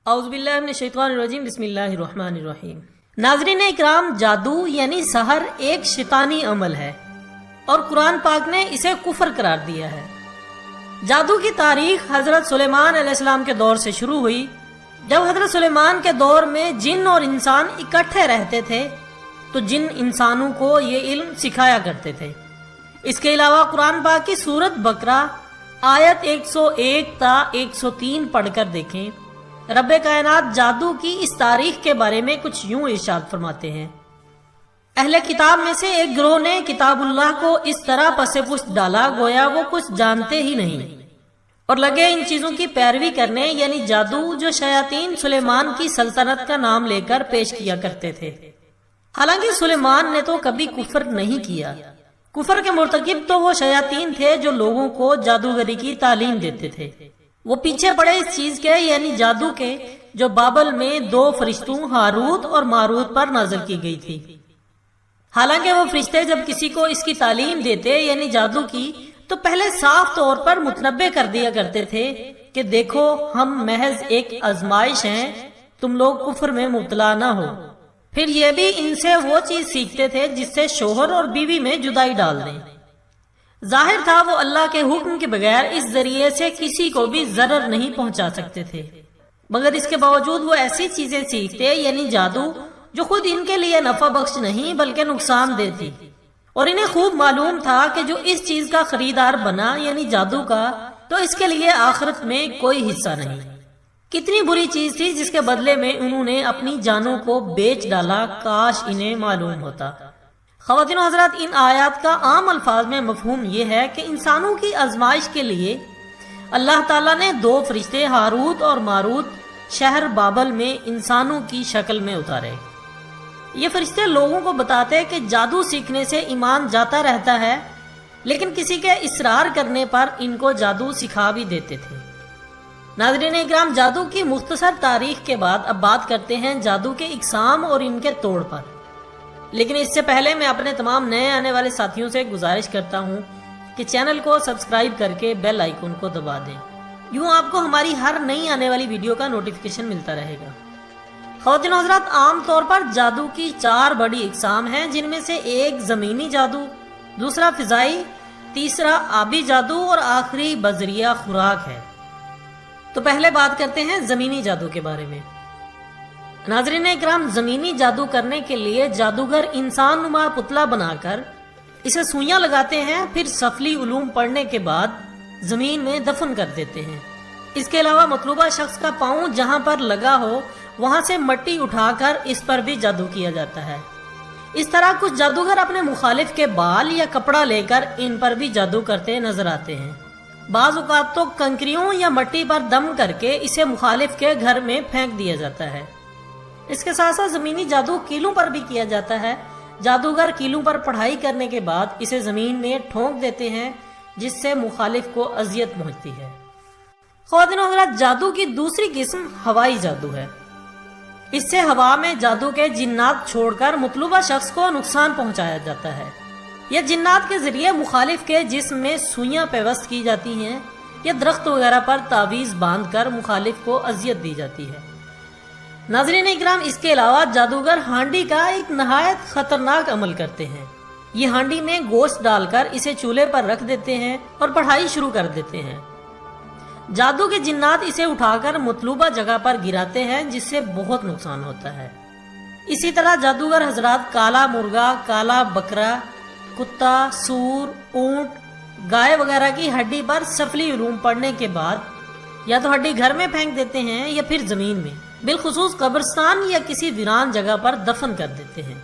اعوذ باللہ من الشیطان الرجیم، بسم اللہ الرحمن الرحیم۔ ناظرین اکرام، جادو یعنی سحر ایک شیطانی عمل ہے اور قرآن پاک نے اسے کفر قرار دیا ہے۔ جادو کی تاریخ حضرت سلیمان علیہ السلام کے دور سے شروع ہوئی، جب حضرت سلیمان کے دور میں جن اور انسان اکٹھے رہتے تھے تو جن انسانوں کو یہ علم سکھایا کرتے تھے۔ اس کے علاوہ قرآن پاک کی سورت بقرہ آیت 101 تا 103 پڑھ کر دیکھیں۔ رب کائنات جادو کی اس تاریخ کے بارے میں کچھ یوں ارشاد فرماتے ہیں: اہل کتاب میں سے ایک گروہ نے کتاب اللہ کو اس طرح پس پشت ڈالا گویا وہ کچھ جانتے ہی نہیں، اور لگے ان چیزوں کی پیروی کرنے، یعنی جادو جو شیاطین سلیمان کی سلطنت کا نام لے کر پیش کیا کرتے تھے۔ حالانکہ سلیمان نے تو کبھی کفر نہیں کیا۔ کفر کے مرتکب تو وہ شیاطین تھے جو لوگوں کو جادوگری کی تعلیم دیتے تھے۔ وہ پیچھے پڑے اس چیز کے، یعنی جادو کے، جو بابل میں دو فرشتوں ہاروت اور ماروت پر نازل کی گئی تھی۔ حالانکہ وہ فرشتے جب کسی کو اس کی تعلیم دیتے یعنی جادو کی تو پہلے صاف طور پر متنبع کر دیا کرتے تھے کہ دیکھو ہم محض ایک آزمائش ہیں، تم لوگ کفر میں مبتلا نہ ہو۔ پھر یہ بھی ان سے وہ چیز سیکھتے تھے جس سے شوہر اور بیوی میں جدائی ڈال دیں۔ ظاہر تھا وہ اللہ کے حکم کے بغیر اس ذریعے سے کسی کو بھی ضرر نہیں پہنچا سکتے تھے، مگر اس کے باوجود وہ ایسی چیزیں سیکھتے یعنی جادو جو خود ان کے لیے نفع بخش نہیں بلکہ نقصان دہ تھی، اور انہیں خوب معلوم تھا کہ جو اس چیز کا خریدار بنا یعنی جادو کا تو اس کے لیے آخرت میں کوئی حصہ نہیں۔ کتنی بری چیز تھی جس کے بدلے میں انہوں نے اپنی جانوں کو بیچ ڈالا، کاش انہیں معلوم ہوتا۔ خواتین و حضرات، ان آیات کا عام الفاظ میں مفہوم یہ ہے کہ انسانوں کی آزمائش کے لیے اللہ تعالیٰ نے دو فرشتے ہاروت اور ماروت شہر بابل میں انسانوں کی شکل میں اتارے۔ یہ فرشتے لوگوں کو بتاتے کہ جادو سیکھنے سے ایمان جاتا رہتا ہے، لیکن کسی کے اصرار کرنے پر ان کو جادو سکھا بھی دیتے تھے۔ ناظرین اکرام، جادو کی مختصر تاریخ کے بعد اب بات کرتے ہیں جادو کے اقسام اور ان کے توڑ پر۔ لیکن اس سے پہلے میں اپنے تمام نئے آنے والے ساتھیوں سے گزارش کرتا ہوں کہ چینل کو سبسکرائب کر کے بیل آئیکن کو دبا دیں، یوں آپ کو ہماری ہر نئی آنے والی ویڈیو کا نوٹیفیکیشن ملتا رہے گا۔ خواتین و حضرات، عام طور پر جادو کی 4 بڑی اقسام ہیں، جن میں سے ایک زمینی جادو، دوسرا فضائی، تیسرا آبی جادو اور آخری بذریعہ خوراک ہے۔ تو پہلے بات کرتے ہیں زمینی جادو کے بارے میں۔ ناظرین اکرام، زمینی جادو کرنے کے لیے جادوگر انسان نما پتلا بنا کر اسے سوئیاں لگاتے ہیں، پھر سفلی علوم پڑھنے کے بعد زمین میں دفن کر دیتے ہیں۔ اس کے علاوہ مطلوبہ شخص کا پاؤں جہاں پر لگا ہو وہاں سے مٹی اٹھا کر اس پر بھی جادو کیا جاتا ہے۔ اس طرح کچھ جادوگر اپنے مخالف کے بال یا کپڑا لے کر ان پر بھی جادو کرتے نظر آتے ہیں۔ بعض اوقات تو کنکریوں یا مٹی پر دم کر کے اسے مخالف کے گھر میں پھینک دیا جاتا ہے۔ اس کے ساتھ ساتھ زمینی جادو کیلوں پر بھی کیا جاتا ہے۔ جادوگر کیلوں پر پڑھائی کرنے کے بعد اسے زمین میں ٹھونک دیتے ہیں، جس سے مخالف کو اذیت پہنچتی ہے۔ خواتین و حضرات، جادو کی دوسری قسم ہوائی جادو ہے۔ اس سے ہوا میں جادو کے جنات چھوڑ کر مطلوبہ شخص کو نقصان پہنچایا جاتا ہے۔ یہ جنات کے ذریعے مخالف کے جسم میں سوئیاں پیوست کی جاتی ہیں یا درخت وغیرہ پر تعویذ باندھ کر مخالف کو اذیت دی جاتی ہے۔ ناظرین اکرام، اس کے علاوہ جادوگر ہانڈی کا ایک نہایت خطرناک عمل کرتے ہیں۔ یہ ہانڈی میں گوشت ڈال کر اسے چولہے پر رکھ دیتے ہیں اور پڑھائی شروع کر دیتے ہیں۔ جادو کے جنات اسے اٹھا کر مطلوبہ جگہ پر گراتے ہیں، جس سے بہت نقصان ہوتا ہے۔ اسی طرح جادوگر حضرات کالا مرغا، کالا بکرا، کتا، سور، اونٹ، گائے وغیرہ کی ہڈی پر سفلی علوم پڑھنے کے بعد یا تو ہڈی گھر میں پھینک دیتے ہیں یا پھر زمین میں، بالخصوص قبرستان یا کسی ویران جگہ پر دفن کر دیتے ہیں۔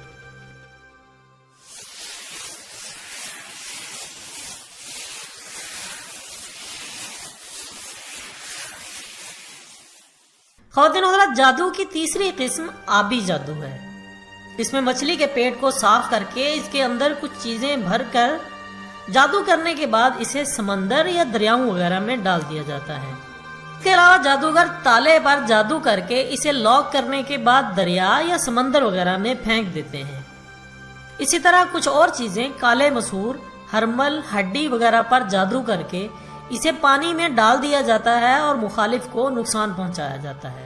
خواتین و حضرات، جادو کی تیسری قسم آبی جادو ہے۔ اس میں مچھلی کے پیٹ کو صاف کر کے اس کے اندر کچھ چیزیں بھر کر جادو کرنے کے بعد اسے سمندر یا دریاؤں وغیرہ میں ڈال دیا جاتا ہے۔ اس کے علاوہ جادوگر تالے پر جادو کر کے اسے لاک کرنے کے بعد دریا یا سمندر وغیرہ میں پھینک دیتے ہیں۔ اسی طرح کچھ اور چیزیں کالے مسور، ہرمل، ہڈی وغیرہ پر جادو کر کے اسے پانی میں ڈال دیا جاتا ہے اور مخالف کو نقصان پہنچایا جاتا ہے۔